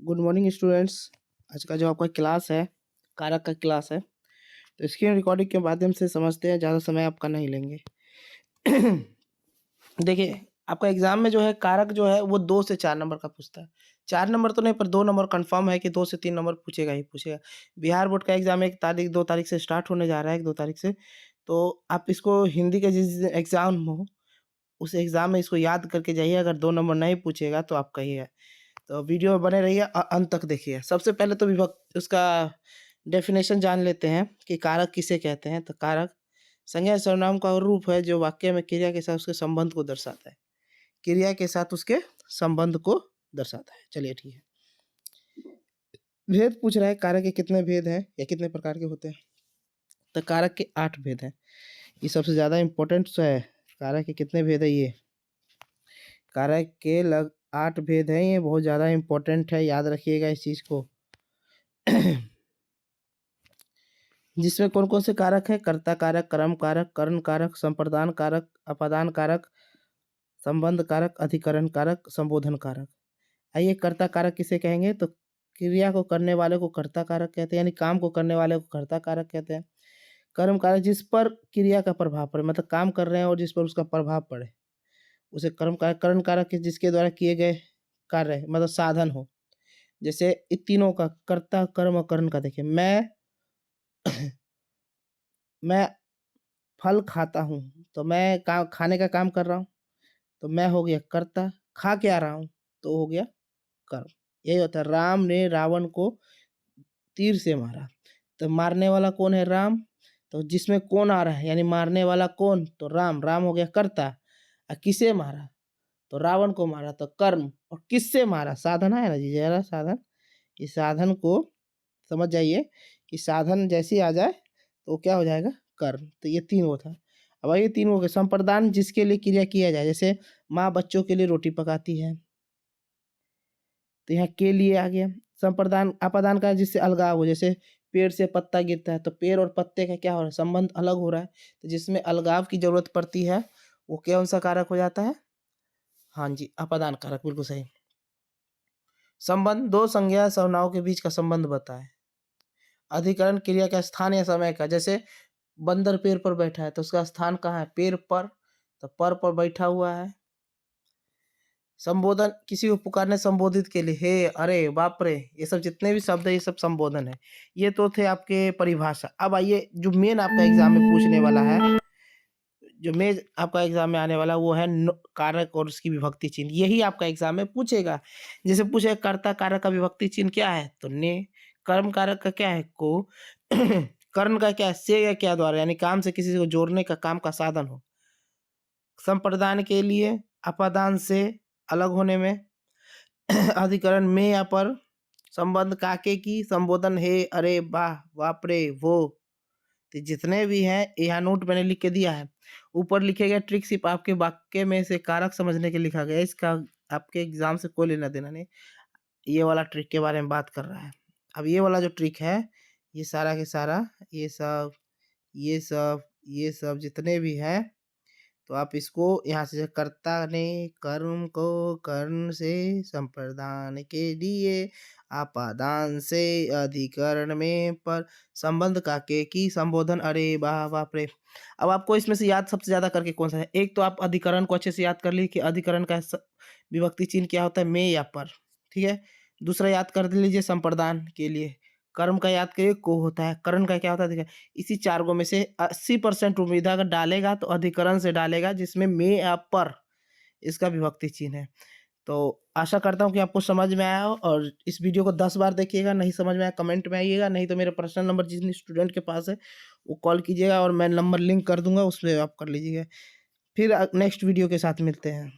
Good morning students. आज का जो आपका क्लास है कारक का क्लास है, तो स्क्रीन रिकॉर्डिंग के माध्यम से समझते हैं, ज़्यादा समय आपका नहीं लेंगे। देखिए, आपका एग्जाम में जो है कारक जो है वो 2 से 4 नंबर का पूछता है। 4 नंबर तो नहीं, पर 2 नंबर कंफर्म है कि 2 से 3 नंबर पूछेगा ही पूछेगा। बिहार बोर्ड का एग्जाम 1 तारीख 2 तारीख से स्टार्ट होने जा रहा है, 1-2 तारीख से। तो आप इसको हिंदी का जिस दिन एग्जाम हो उस एग्जाम में इसको याद करके जाइए। अगर 2 नंबर नहीं पूछेगा तो आप कहिए। तो वीडियो में बने रहिए, अंत तक देखिए। सबसे पहले तो विभक्त उसका डेफिनेशन जान लेते हैं कि कारक किसे कहते हैं। तो कारक संज्ञा सर्वनाम का रूप है जो वाक्य में क्रिया के साथ उसके संबंध को दर्शाता है। क्रिया के साथ उसके संबंध को दर्शाता है। चलिए ठीक है। भेद पूछ रहा है, कारक के कितने भेद हैं या कितने प्रकार के होते हैं। तो कारक के 8 भेद हैं। ये सबसे ज़्यादा इम्पोर्टेंट है। कारक के कितने भेद है, ये कारक के 8 भेद हैं। ये बहुत ज़्यादा इम्पोर्टेंट है, याद रखिएगा इस चीज़ को। जिसमें कौन कौन से कारक है? कर्ता कारक, कर्म कारक, कर्ण कारक, संप्रदान कारक, अपादान कारक, संबंध कारक, अधिकरण कारक, संबोधन कारक। आइए, कर्ता कारक किसे कहेंगे? तो क्रिया को करने वाले को कर्ता कारक कहते हैं, यानी काम को करने वाले को कर्ता कारक कहते हैं। कर्म कारक जिस पर क्रिया का प्रभाव पड़े, मतलब काम कर रहे हैं और जिस पर उसका प्रभाव पड़े, उसे कर्म कारक। कर्ण कारक जिसके द्वारा किए गए कार्य मतलब साधन हो। जैसे इन तीनों का कर्ता, कर्म और कर्ण का देखिए, मैं फल खाता हूँ, तो मैं खाने का काम कर रहा हूँ, तो मैं हो गया कर्ता। खा के आ रहा हूँ तो हो गया कर्म। यही होता है। राम ने रावण को तीर से मारा, तो मारने वाला कौन है? राम। तो जिसमें कौन आ रहा है, यानी मारने वाला कौन? तो राम। राम हो गया कर्ता। और किसे मारा? तो रावण को मारा, तो कर्म। और किससे मारा? साधन है ना जी, जरा साधन। इस साधन को समझ जाइए कि साधन जैसे आ जाए तो क्या हो जाएगा? कर्म। तो ये 3 होता है। अब ये 3 हो गए। संप्रदान जिसके लिए क्रिया किया जाए, जैसे माँ बच्चों के लिए रोटी पकाती है, तो यहाँ के लिए आ गया। संप्रदान अपादान का जिससे अलगाव हो, जैसे पेड़ से पत्ता गिरता है, तो पेड़ और पत्ते का क्या हो रहा है? संबंध अलग हो रहा है। तो जिसमें अलगाव की जरूरत पड़ती है वो कौन सा कारक हो जाता है? हाँ जी, अपादान कारक, बिल्कुल सही। संबंध 2 संज्ञा सर्वनामों के बीच का संबंध बताए। अधिकरण क्रिया का स्थान या समय का, जैसे बंदर पेड़ पर बैठा है तो उसका स्थान कहाँ है? पेड़ पर। तो पर बैठा हुआ है। संबोधन किसी को पुकारने संबोधित के लिए, हे, अरे, बाप रे, ये सब जितने भी शब्द है ये सब संबोधन है। ये तो थे आपके परिभाषा। अब आइए, जो मेन आपका एग्जाम में पूछने वाला है, जो मेन आपका एग्जाम में आने वाला वो है कारक और उसकी विभक्ति चिन्ह। यही आपका एग्जाम में पूछेगा। जैसे पूछेगा कर्ता कारक का विभक्ति चिन्ह क्या है? तो ने। कर्म कारक का क्या है? को। कर्ण का क्या है? से या क्या द्वारा, यानी काम से किसी को जोड़ने का काम का साधन हो। संप्रदान के लिए अपादान से अलग होने में। अधिकरण में या पर। संबंध काके की, संबोधन हे, अरे, वाह, बाप रे, वो। तो जितने भी हैं यहाँ नोट मैंने लिख के दिया है। ऊपर लिखे गए ट्रिक सिर्फ आपके वाक्य में से कारक समझने के लिखा गया है। इसका आपके एग्जाम से कोई लेना देना नहीं। ये वाला ट्रिक के बारे में बात कर रहा है। अब ये वाला जो ट्रिक है, ये सारा के सारा, ये सब जितने भी हैं, तो आप इसको यहाँ से कर्ता ने कर्म को कर्ण से, संप्रदान के लिए अपादान से, अधिकरण में पर, संबंध का के की, संबोधन, अरे, वाह, बाप रे। अब आपको इसमें से याद सबसे ज्यादा करके कौन सा है? एक तो आप अधिकरण को अच्छे से याद कर लीजिए कि अधिकरण का विभक्ति चिन्ह क्या होता है? में या पर। ठीक है। दूसरा याद कर लीजिए संप्रदान के लिए। कर्म का याद करिए को होता है। कर्ण का क्या होता है? देखिए, इसी 4 गो में से 80% उम्मीद है, अगर डालेगा तो अधिकरण से डालेगा जिसमें में या पर इसका विभक्ति चिन्ह है। तो आशा करता हूँ कि आपको समझ में आया हो, और इस वीडियो को 10 बार देखिएगा। नहीं समझ में आया कमेंट में आइएगा, नहीं तो मेरा पर्सनल नंबर जिस स्टूडेंट के पास है वो कॉल कीजिएगा, और मैं नंबर लिंक कर दूंगा, उसमें आप कर लीजिएगा। फिर नेक्स्ट वीडियो के साथ मिलते हैं।